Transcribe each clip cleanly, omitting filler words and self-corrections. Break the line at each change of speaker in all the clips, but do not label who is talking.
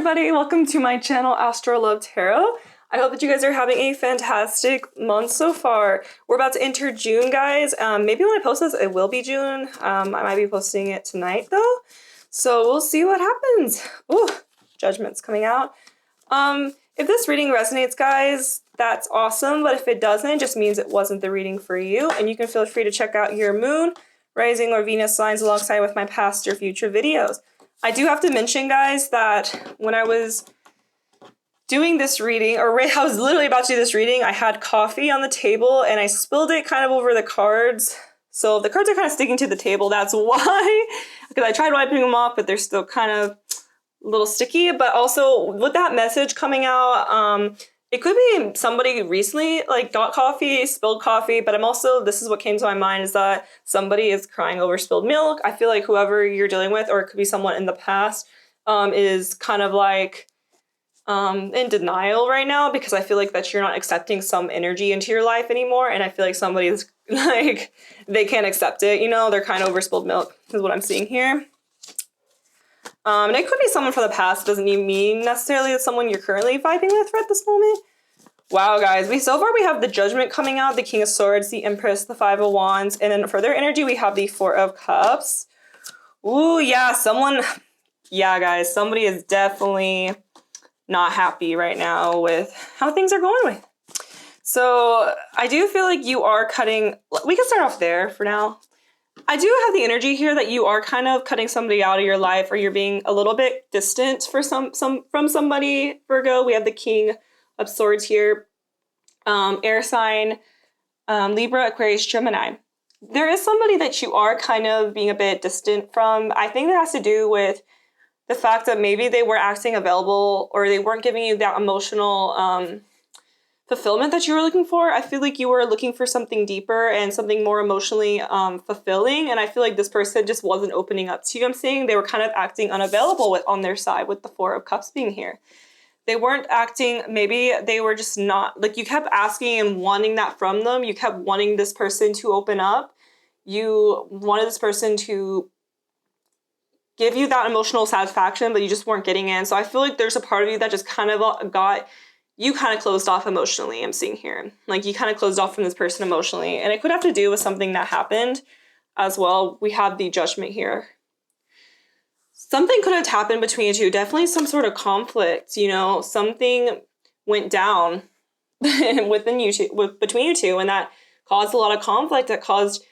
everybody, welcome to my channel Astro Tarot. I hope that you guys are having a fantastic month so far. We're about to enter June, guys. Maybe when I post this, it will be June. I might be posting it tonight though. So we'll see what happens. Ooh, Judgment's coming out. If this reading resonates, guys, that's awesome. But if it doesn't, it just means it wasn't the reading for you. And you can feel free to check out your moon, rising, or Venus signs alongside with my past or future videos. I do have to mention, guys, that when I was doing this reading, or I was literally about to do this reading, I had coffee on the table and I spilled it kind of over the cards. So the cards are kind of sticking to the table. That's why. Because I tried wiping them off, but they're still kind of a little sticky. But also with that message coming out, it could be somebody recently like got coffee, spilled coffee, but this is what came to my mind, is that somebody is crying over spilled milk. I feel like whoever you're dealing with, or it could be someone in the past, is kind of like in denial right now, because I feel like that you're not accepting some energy into your life anymore. And I feel like somebody is like, they can't accept it, you know, they're kind of over spilled milk is what I'm seeing here. And it could be someone from the past. Doesn't even mean necessarily it's someone you're currently vibing with at this moment. Wow, guys. So far we have the Judgment coming out, the King of Swords, the Empress, the Five of Wands, and then for their energy we have the Four of Cups. Ooh, yeah, yeah, guys, somebody is definitely not happy right now with how things are going with. So I do feel like you are cutting, we can start off there for now. I do have the energy here that you are kind of cutting somebody out of your life, or you're being a little bit distant from somebody, Virgo. We have the King of Swords here, air sign, Libra, Aquarius, Gemini. There is somebody that you are kind of being a bit distant from. I think that has to do with the fact that maybe they weren't acting available, or they weren't giving you that emotional fulfillment that you were looking for. I feel like you were looking for something deeper and something more emotionally fulfilling. And I feel like this person just wasn't opening up to you. I'm saying they were kind of acting unavailable on their side with the Four of Cups being here. They weren't acting, maybe they were just not, like you kept asking and wanting that from them. You kept wanting this person to open up. You wanted this person to give you that emotional satisfaction, but you just weren't getting in. So I feel like there's a part of you that just kind of you kind of closed off emotionally, I'm seeing here. Like you kind of closed off from this person emotionally. And it could have to do with something that happened as well. We have the Judgment here. Something could have happened between you two. Definitely some sort of conflict, you know, something went down between you two, and that caused a lot of conflict, that caused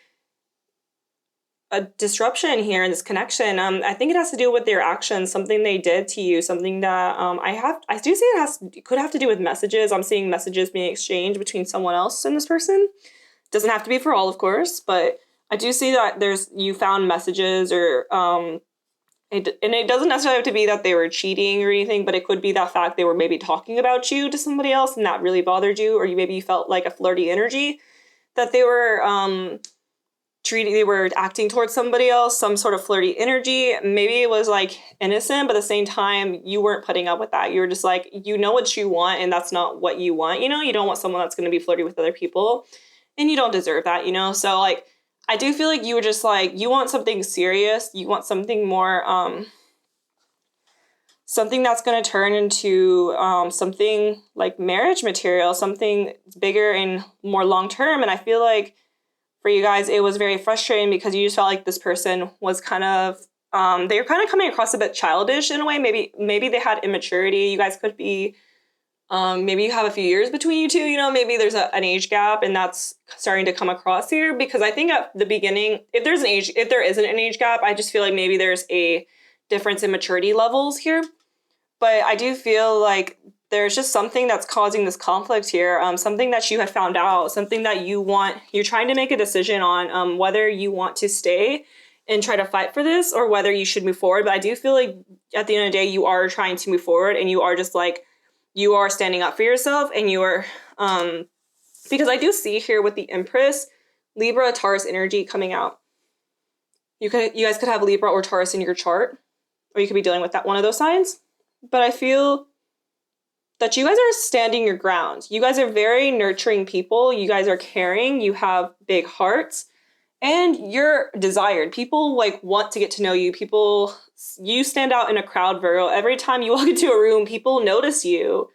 a disruption here in this connection. I think it has to do with their actions, something they did to you, something that I do see it could have to do with messages. I'm seeing messages being exchanged between someone else and this person. Doesn't have to be for all, of course, but I do see that you found messages, or and it doesn't necessarily have to be that they were cheating or anything, but it could be that fact they were maybe talking about you to somebody else and that really bothered you, or you felt like a flirty energy that they were they were acting towards somebody else, some sort of flirty energy. Maybe it was like innocent, but at the same time, you weren't putting up with that. You were just like, you know what you want, and that's not what you want. You know, you don't want someone that's going to be flirty with other people, and you don't deserve that, you know? So like, I do feel like you were just like, you want something serious. You want something more, something that's going to turn into something like marriage material, something bigger and more long-term. And I feel like for you guys, it was very frustrating because you just felt like this person was kind of, they were kind of coming across a bit childish in a way. Maybe they had immaturity. You guys could be, maybe you have a few years between you two, you know, maybe there's an age gap, and that's starting to come across here, because I think at the beginning, if there isn't an age gap, I just feel like maybe there's a difference in maturity levels here. But I do feel like there's just something that's causing this conflict here, something that you had found out, something that you're trying to make a decision on, whether you want to stay and try to fight for this, or whether you should move forward. But I do feel like at the end of the day, you are trying to move forward, and you are just like, you are standing up for yourself, and you are, because I do see here with the Empress, Libra, Taurus energy coming out. You guys could have Libra or Taurus in your chart, or you could be dealing with that one of those signs. But I feel that you guys are standing your ground. You guys are very nurturing people. You guys are caring. You have big hearts. And you're desired. People like want to get to know you. You stand out in a crowd, Virgo. Every time you walk into a room, people notice you.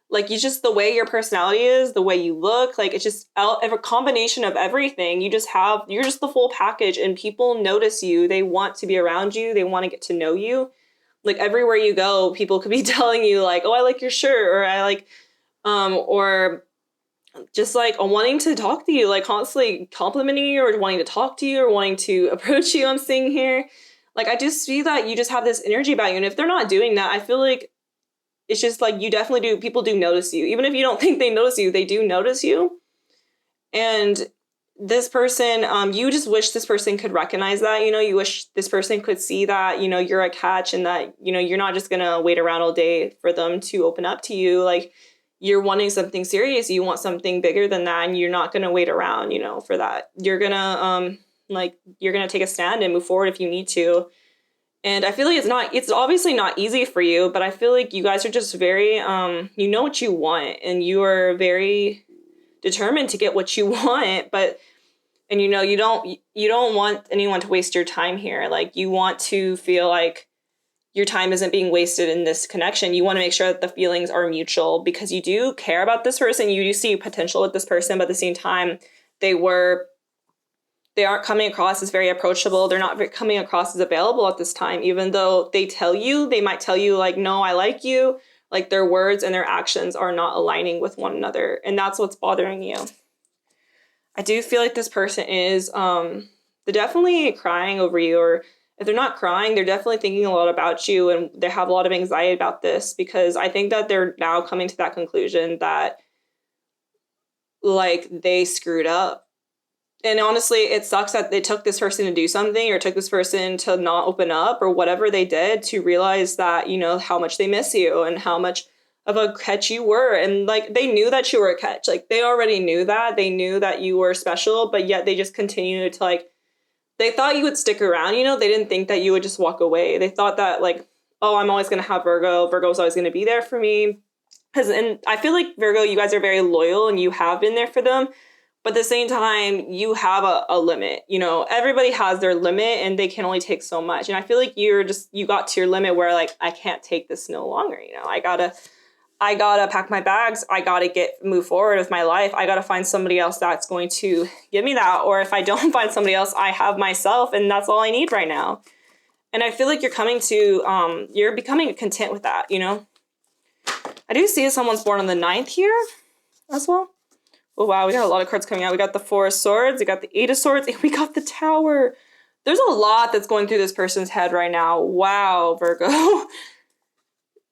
Like, you just, the way your personality is, the way you look, like, it's just a combination of everything. You're just the full package, and people notice you. They want to be around you. They want to get to know you. Like, everywhere you go, people could be telling you, like, oh, I like your shirt, or I like, or just like wanting to talk to you, like constantly complimenting you, or wanting to talk to you, or wanting to approach you. I'm seeing here. Like, I just see that you just have this energy about you. And if they're not doing that, I feel like it's just like you definitely do. People do notice you. Even if you don't think they notice you, they do notice you. And this person, you just wish this person could recognize that, you wish this person could see that, you're a catch, and that, you're not just going to wait around all day for them to open up to you. Like, you're wanting something serious. You want something bigger than that. And you're not going to wait around, for that. You're going to, you're going to take a stand and move forward if you need to. And I feel like it's obviously not easy for you, but I feel like you guys are just very, you know what you want, and you are very determined to get what you want, and you don't want anyone to waste your time here. Like, you want to feel like your time isn't being wasted in this connection. You want to make sure that the feelings are mutual, because you do care about this person. You do see potential with this person, but at the same time, they aren't coming across as very approachable. They're not coming across as available at this time, even though they might tell you like, no, I like you. Like, their words and their actions are not aligning with one another. And that's what's bothering you. I do feel like this person is, they're definitely crying over you, or if they're not crying, they're definitely thinking a lot about you, and they have a lot of anxiety about this, because I think that they're now coming to that conclusion that like they screwed up. And honestly, it sucks that they took this person to do something, or took this person to not open up, or whatever they did, to realize that, how much they miss you and how much of a catch you were. And like, they knew that you were a catch. Like, they already knew that. They knew that you were special, but yet they just continued to like, they thought you would stick around, they didn't think that you would just walk away. They thought that like, oh, I'm always going to have Virgo. Virgo's always going to be there for me. And I feel like Virgo, you guys are very loyal, and you have been there for them. But at the same time, you have a limit. Everybody has their limit, and they can only take so much. And I feel like you got to your limit where like, I can't take this no longer. I gotta pack my bags. I gotta move forward with my life. I gotta find somebody else that's going to give me that. Or if I don't find somebody else, I have myself, and that's all I need right now. And I feel like you're becoming content with that. I do see someone's born on the 9th here as well. Oh, wow, we got a lot of cards coming out. We got the 4 of Swords, we got the 8 of Swords, and we got the Tower. There's a lot that's going through this person's head right now. Wow, Virgo.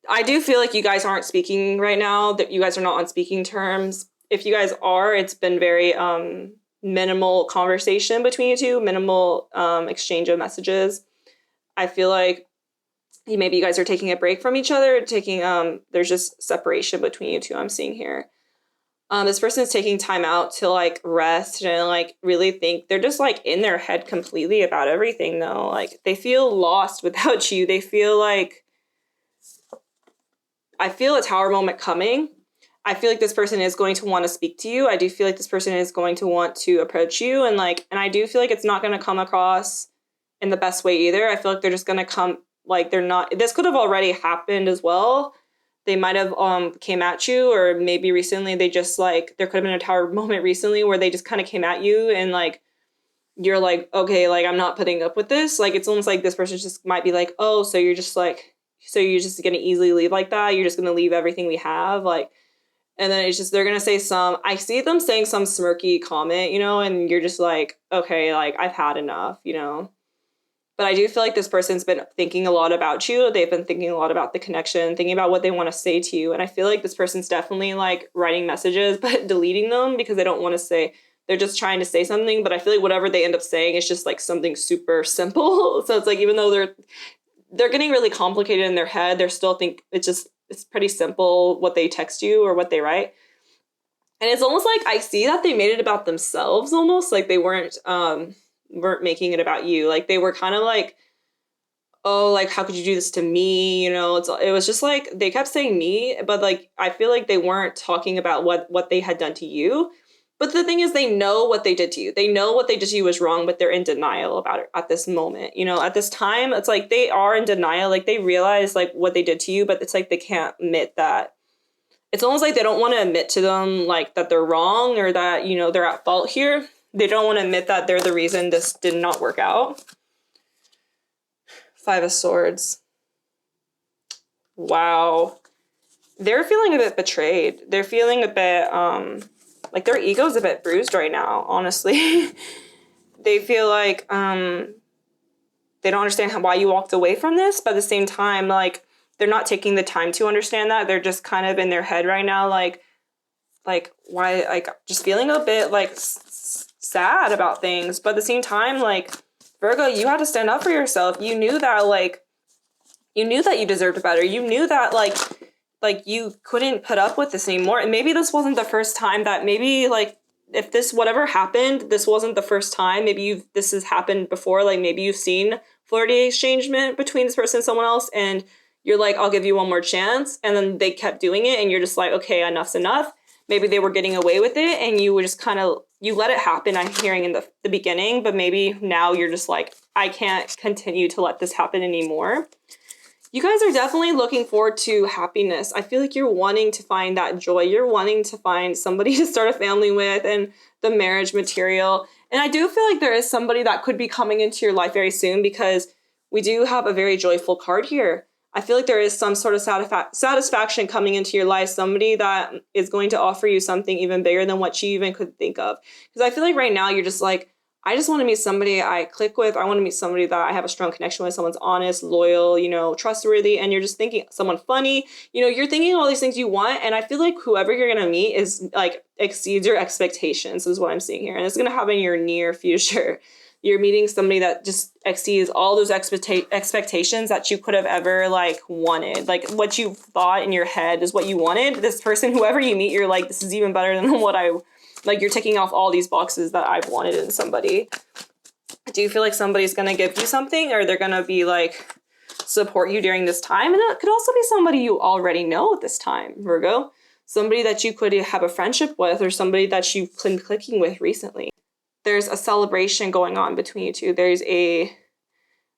I do feel like you guys aren't speaking right now, that you guys are not on speaking terms. If you guys are, it's been very minimal conversation between you two, minimal exchange of messages. I feel like maybe you guys are taking a break from each other, there's just separation between you two, I'm seeing here. This person is taking time out to like rest and like really think. They're just like in their head completely about everything though. Like, they feel lost without you. They feel like, I feel a Tower moment coming. I feel like this person is going to want to speak to you. I do feel like this person is going to want to approach you, and I do feel like it's not going to come across in the best way either. I feel like they're just going to come like they're not. This could have already happened as well. They might have came at you, or maybe recently they just like, there could have been a Tower moment recently where they just kind of came at you, and like, you're like, okay, like, I'm not putting up with this. Like, it's almost like this person just might be like, oh, so you're just going to easily leave like that? You're just going to leave everything we have? Like, and then it's just, they're going to say I see them saying some smirky comment, and you're just like, okay, like, I've had enough, But I do feel like this person's been thinking a lot about you. They've been thinking a lot about the connection, thinking about what they want to say to you. And I feel like this person's definitely like writing messages, but deleting them because they don't want to say, they're just trying to say something. But I feel like whatever they end up saying is just like something super simple. So it's like, even though they're getting really complicated in their head, they're still it's pretty simple what they text you or what they write. And it's almost like, I see that they made it about themselves almost, like they weren't making it about you. Like, they were kind of like, oh, like, how could you do this to me? It was just like, they kept saying me, but like, I feel like they weren't talking about what they had done to you. But the thing is, they know what they did to you. They know what they did to you was wrong, but they're in denial about it at this moment. You know, at this time, it's like they are in denial. Like, they realize, like, what they did to you, but it's like they can't admit that. It's almost like they don't want to admit to them, like, that they're wrong or that, you know, they're at fault here. They don't want to admit that they're the reason this did not work out. 5 of Swords. Wow. They're feeling a bit betrayed. They're feeling a bit, like their ego's a bit bruised right now, honestly. They feel like they don't understand why you walked away from this, but at the same time, like, they're not taking the time to understand that. They're just kind of in their head right now, like why, like, just feeling a bit, like, sad about things. But at the same time, like, Virgo, you had to stand up for yourself. You knew that, like, you knew that you deserved better. You knew that, like you couldn't put up with this anymore. And maybe this wasn't the first time that, maybe, like, if this, whatever happened, this wasn't the first time. Maybe this has happened before. Like, maybe you've seen flirty exchangement between this person and someone else, and you're like, I'll give you one more chance. And then they kept doing it, and you're just like, okay, enough's enough. Maybe they were getting away with it, and you were just kind of, you let it happen, I'm hearing in the beginning, but maybe now you're just like, I can't continue to let this happen anymore. You guys are definitely looking forward to happiness. I feel like you're wanting to find that joy. You're wanting to find somebody to start a family with, and the marriage material. And I do feel like there is somebody that could be coming into your life very soon, because we do have a very joyful card here. I feel like there is some sort of satisfaction coming into your life. Somebody that is going to offer you something even bigger than what you even could think of. Because I feel like right now you're just like, I just want to meet somebody I click with. I want to meet somebody that I have a strong connection with. Someone's honest, loyal, you know, trustworthy. And you're just thinking someone funny. You know, you're thinking all these things you want. And I feel like whoever you're going to meet is, like, exceeds your expectations is what I'm seeing here. And it's going to happen in your near future. You're meeting somebody that just exceeds all those expectations that you could have ever, like, wanted. Like, what you thought in your head is what you wanted. This person, whoever you meet, you're like, this is even better than what I... Like, you're ticking off all these boxes that I've wanted in somebody. Do you feel like somebody's going to give you something, or they're going to be, like, support you during this time? And it could also be somebody you already know at this time, Virgo. Somebody that you could have a friendship with, or somebody that you've been clicking with recently. There's a celebration going on between you two. There's a...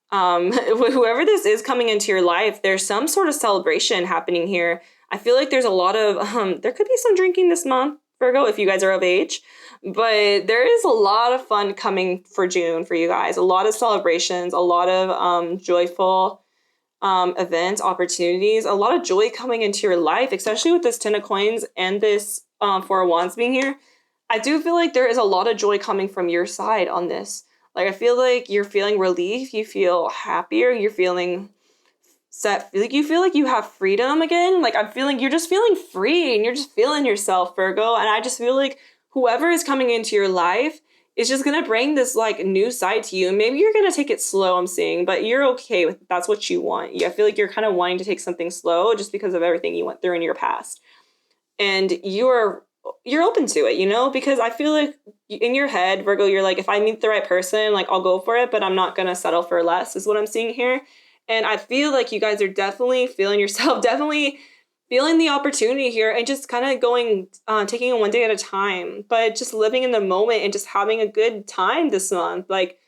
whoever this is coming into your life, there's some sort of celebration happening here. I feel like there's a lot of... there could be some drinking this month, Virgo, if you guys are of age, but there is a lot of fun coming for June for you guys. A lot of celebrations, a lot of joyful events, opportunities, a lot of joy coming into your life, especially with this 10 of Coins and this 4 of Wands being here. I do feel like there is a lot of joy coming from your side on this. Like, I feel like you're feeling relief, you feel happier, you're feeling set, like, you feel like you have freedom again. Like, I'm feeling you're just feeling free, and you're just feeling yourself, Virgo. And I just feel like whoever is coming into your life is just gonna bring this, like, new side to you. And maybe you're gonna take it slow, I'm seeing, but you're okay with that's what you want. Yeah, I feel like you're kind of wanting to take something slow just because of everything you went through in your past, and you're open to it, you know, because I feel like in your head, Virgo, you're like, if I meet the right person, like, I'll go for it, but I'm not gonna settle for less, is what I'm seeing here. And I feel like you guys are definitely feeling yourself, definitely feeling the opportunity here, and just kind of going, taking it one day at a time, but just living in the moment and just having a good time this month. Like,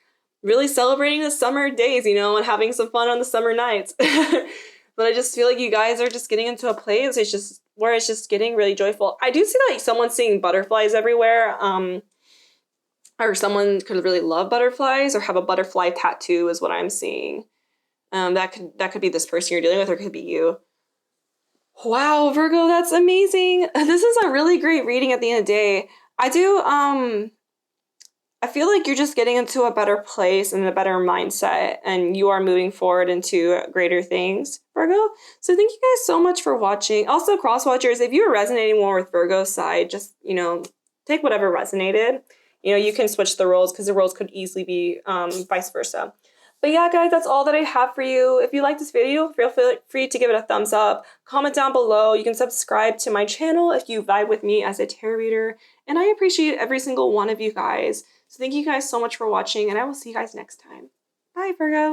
really celebrating the summer days, you know, and having some fun on the summer nights. But I just feel like you guys are just getting into a place where it's just getting really joyful. I do see that someone's seeing butterflies everywhere. Or someone could really love butterflies or have a butterfly tattoo is what I'm seeing. That could be this person you're dealing with, or it could be you. Wow, Virgo, that's amazing. This is a really great reading at the end of the day. I feel like you're just getting into a better place and a better mindset, and you are moving forward into greater things, Virgo. So thank you guys so much for watching. Also, cross watchers, if you're resonating more with Virgo's side, just, you know, take whatever resonated. You know, you can switch the roles, because the roles could easily be vice versa. But yeah, guys, that's all that I have for you. If you like this video, feel free to give it a thumbs up. Comment down below. You can subscribe to my channel if you vibe with me as a tarot reader. And I appreciate every single one of you guys. So thank you guys so much for watching, and I will see you guys next time. Bye, Virgo.